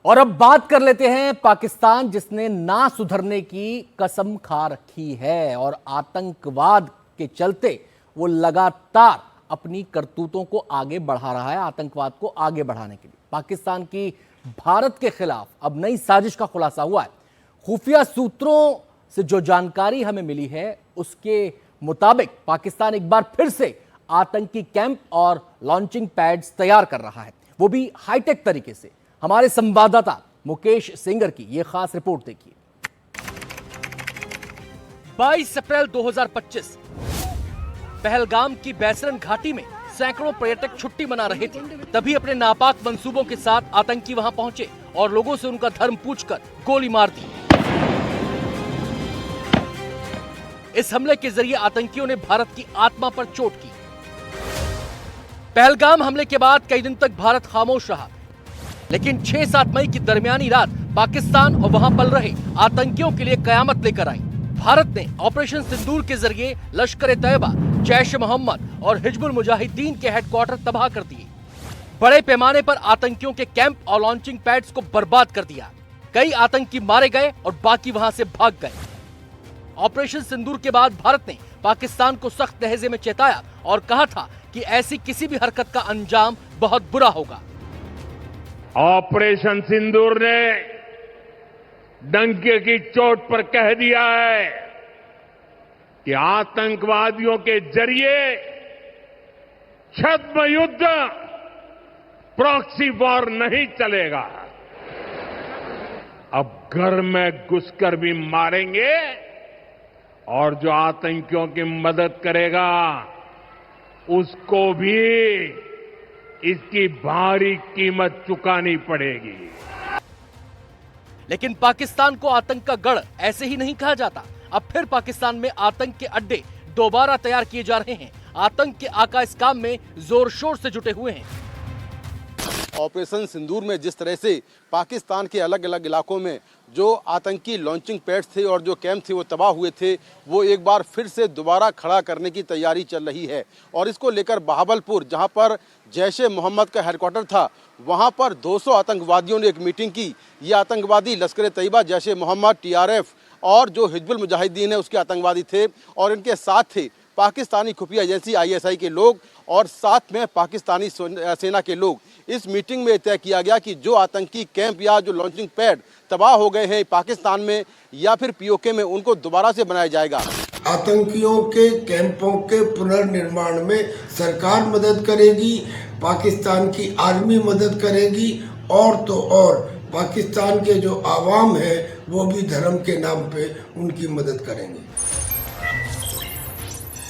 और अब बात कर लेते हैं पाकिस्तान, जिसने ना सुधरने की कसम खा रखी है और आतंकवाद के चलते वो लगातार अपनी करतूतों को आगे बढ़ा रहा है। आतंकवाद को आगे बढ़ाने के लिए पाकिस्तान की भारत के खिलाफ अब नई साजिश का खुलासा हुआ है। खुफिया सूत्रों से जो जानकारी हमें मिली है उसके मुताबिक पाकिस्तान एक बार फिर से आतंकी कैंप और लॉन्चिंग पैड्स तैयार कर रहा है, वो भी हाईटेक तरीके से। हमारे संवाददाता मुकेश सिंगर की यह खास रिपोर्ट देखिए। 22 अप्रैल 2025 पहलगाम की बैसरन घाटी में सैकड़ों पर्यटक छुट्टी मना रहे थे। तभी अपने नापाक मंसूबों के साथ आतंकी वहां पहुंचे और लोगों से उनका धर्म पूछकर गोली मार दी। इस हमले के जरिए आतंकियों ने भारत की आत्मा पर चोट की। पहलगाम हमले के बाद कई दिन तक भारत खामोश रहा, लेकिन 6-7 मई की दरमियानी रात पाकिस्तान और वहां पल रहे आतंकियों के लिए कयामत लेकर आई। भारत ने ऑपरेशन सिंदूर के जरिए लश्कर-ए-तैयबा, जैश-ए-मोहम्मद और हिजबुल मुजाहिदीन के हेडक्वार्टर तबाह कर दिए। बड़े पैमाने पर आतंकियों के कैंप और लॉन्चिंग पैड्स को बर्बाद कर दिया। कई आतंकी मारे गए और बाकी वहां से भाग गए। ऑपरेशन सिंदूर के बाद भारत ने पाकिस्तान को सख्त लहजे में चेताया और कहा था कि ऐसी किसी भी हरकत का अंजाम बहुत बुरा होगा। ऑपरेशन सिंदूर ने डंके की चोट पर कह दिया है कि आतंकवादियों के जरिए छद्म युद्ध, प्रॉक्सी वॉर नहीं चलेगा। अब घर में घुसकर भी मारेंगे और जो आतंकियों की मदद करेगा उसको भी इसकी भारी कीमत चुकानी पड़ेगी। लेकिन पाकिस्तान को आतंक का गढ़ ऐसे ही नहीं कहा जाता। अब फिर पाकिस्तान में आतंक के अड्डे दोबारा तैयार किए जा रहे हैं। आतंक के आका इस काम में जोर शोर से जुटे हुए हैं। ऑपरेशन सिंदूर में जिस तरह से पाकिस्तान के अलग अलग इलाकों में जो आतंकी लॉन्चिंग पैड्स थे और जो कैंप थे वो तबाह हुए थे, वो एक बार फिर से दोबारा खड़ा करने की तैयारी चल रही है। और इसको लेकर बहावलपुर, जहां पर जैश-ए-मोहम्मद का हेडक्वार्टर था, वहां पर 200 आतंकवादियों ने एक मीटिंग की। ये आतंकवादी लश्कर-ए-तैयबा, जैश-ए-मोहम्मद, TRF और जो हिजबुल मुजाहिदीन है उसके आतंकवादी थे और इनके साथ थे पाकिस्तानी खुफिया एजेंसी ISI के लोग और साथ में पाकिस्तानी सेना के लोग। इस मीटिंग में तय किया गया कि जो आतंकी कैंप या जो लॉन्चिंग पैड तबाह हो गए हैं पाकिस्तान में या फिर POK में, उनको दोबारा से बनाया जाएगा। आतंकियों के कैंपों के पुनर्निर्माण में सरकार मदद करेगी, पाकिस्तान की आर्मी मदद करेगी और तो और पाकिस्तान के जो आवाम है वो भी धर्म के नाम पे उनकी मदद करेंगे।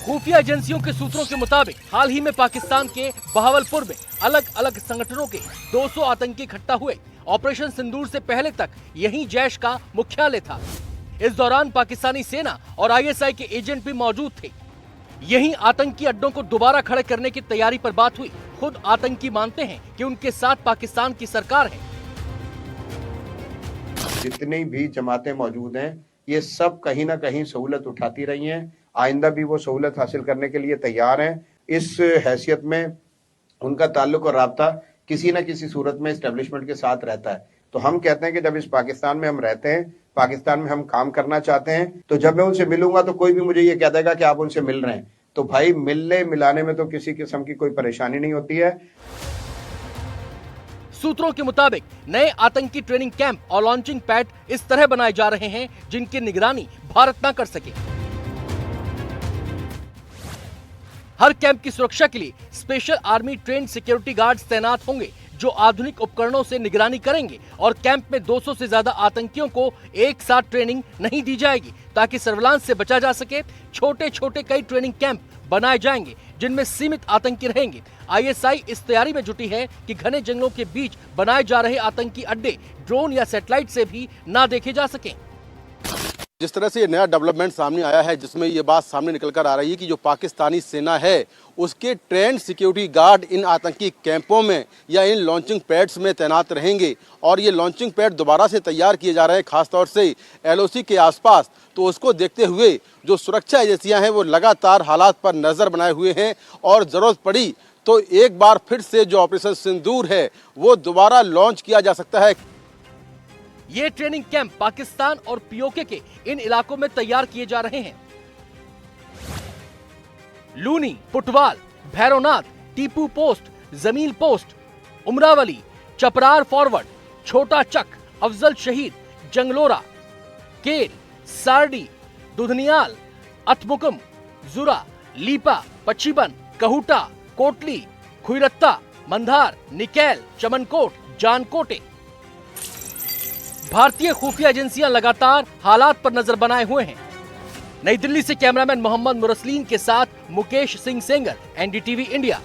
खुफिया एजेंसियों के सूत्रों के मुताबिक हाल ही में पाकिस्तान के बहावलपुर में अलग अलग संगठनों के 200 आतंकी इकट्ठा हुए। ऑपरेशन सिंदूर से पहले तक यही जैश का मुख्यालय था। इस दौरान पाकिस्तानी सेना और ISI के एजेंट भी मौजूद थे। यही आतंकी अड्डों को दोबारा खड़े करने की तैयारी पर बात हुई। खुद आतंकी मानते हैं कि उनके साथ पाकिस्तान की सरकार है। जितनी भी जमातें मौजूद हैं, ये सब कहीं ना कहीं सहूलत उठाती रही हैं। आइंदा भी वो सहूलत हासिल करने के लिए तैयार हैं। इस हैसियत में उनका ताल्लुक और राब्ता किसी न किसी सूरत में एस्टेब्लिशमेंट के साथ रहता है। तो हम कहते हैं कि जब इस पाकिस्तान में हम रहते हैं, पाकिस्तान में हम काम करना चाहते हैं, तो जब मैं उनसे मिलूंगा तो कोई भी मुझे ये कह देगा कि आप उनसे मिल रहे हैं, तो भाई मिलने मिलाने में तो किसी किस्म की कोई परेशानी नहीं होती है। सूत्रों के मुताबिक नए आतंकी ट्रेनिंग कैंप और लॉन्चिंग पैड इस तरह बनाए जा रहे हैं जिनकी निगरानी भारत न कर सके। हर कैंप की सुरक्षा के लिए special army train security guards तैनात होंगे जो आधुनिक उपकरणों से निगरानी करेंगे और कैंप में 200 से ज्यादा आतंकियों को एक साथ ट्रेनिंग नहीं दी जाएगी ताकि सर्विलांस से बचा जा सके। छोटे छोटे कई ट्रेनिंग कैंप बनाए जाएंगे जिनमें सीमित आतंकी रहेंगे। ISI इस तैयारी में जुटी है कि घने जंगलों के बीच बनाए जा रहे आतंकी अड्डे ड्रोन या सैटेलाइट से भी ना देखे जा सकें। जिस तरह से ये नया डेवलपमेंट सामने आया है, जिसमें ये बात सामने निकल कर आ रही है कि जो पाकिस्तानी सेना है उसके ट्रेंड सिक्योरिटी गार्ड इन आतंकी कैंपों में या इन लॉन्चिंग पैड्स में तैनात रहेंगे और ये लॉन्चिंग पैड दोबारा से तैयार किए जा रहे हैं, खासतौर से LOC के आसपास। तो उसको देखते हुए जो सुरक्षा एजेंसियां हैं वो लगातार हालात पर नज़र बनाए हुए हैं और ज़रूरत पड़ी तो एक बार फिर से जो ऑपरेशन सिंदूर है वो दोबारा लॉन्च किया जा सकता है। ये ट्रेनिंग कैंप पाकिस्तान और पीओके के इन इलाकों में तैयार किए जा रहे हैं। Luni, Putwal, Bhairavnath, Tipu post, Jamil post, Umrawali, Chaprar forward, Chhota Chak, Afzal शहीद, जंगलोरा, केल, सारडी, दुधनियाल, अतमुकम, जुरा, लीपा, पच्छीबन, कहूटा, कोटली, खुईरत्ता, मंधार, निकैल, चमनकोट, जानकोटे। भारतीय खुफिया एजेंसियां लगातार हालात पर नजर बनाए हुए हैं। नई दिल्ली से कैमरामैन मोहम्मद मुरसलीन के साथ मुकेश सिंह सेंगर, एनडीटीवी इंडिया।